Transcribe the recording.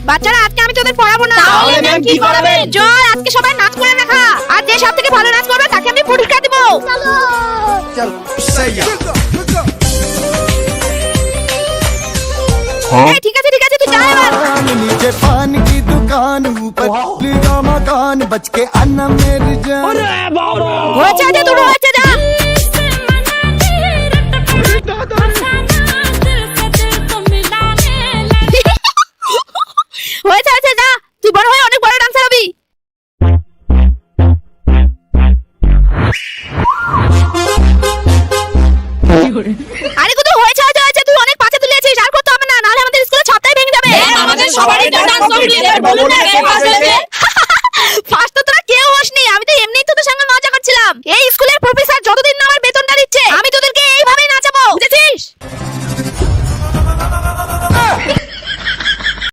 বাচ্চারা আজকে আমি তোদের পড়াবো না। তাহলে ম্যাম কি করাবেন? চল আজকে সবাই নাচ করে দেখা, আর যে সবথেকে ভালো নাচ করবে তাকে আমি পুরস্কার দেব। এই ঠিক আছে তুই যা এবার। नीचे पान की दुकान ऊपर का मकान बच के आना मेरी जान। হয়েছে আজ দুটো হয়েছে, যা। হয়েছে যা, তুই বড় হয়ে অনেক বড় ডান্সার হবি। আরে গুদু হয়েছে তুই অনেক পাছে তুলেছিস, আর করতে হবে না, নাহলে আমাদের স্কুলে ছাপটাই ভেঙে যাবে। আমাদের সবারই তো ডান্স কম্পিটিশন, বলুন না কে ফার্স্ট হয়েছে? ফার্স্ট তো তোরা কেউ হসনি, আমি তো এমনিই তোদের সঙ্গে মজা করছিলাম। এই স্কুলের প্রফেসর যতদিন না আমার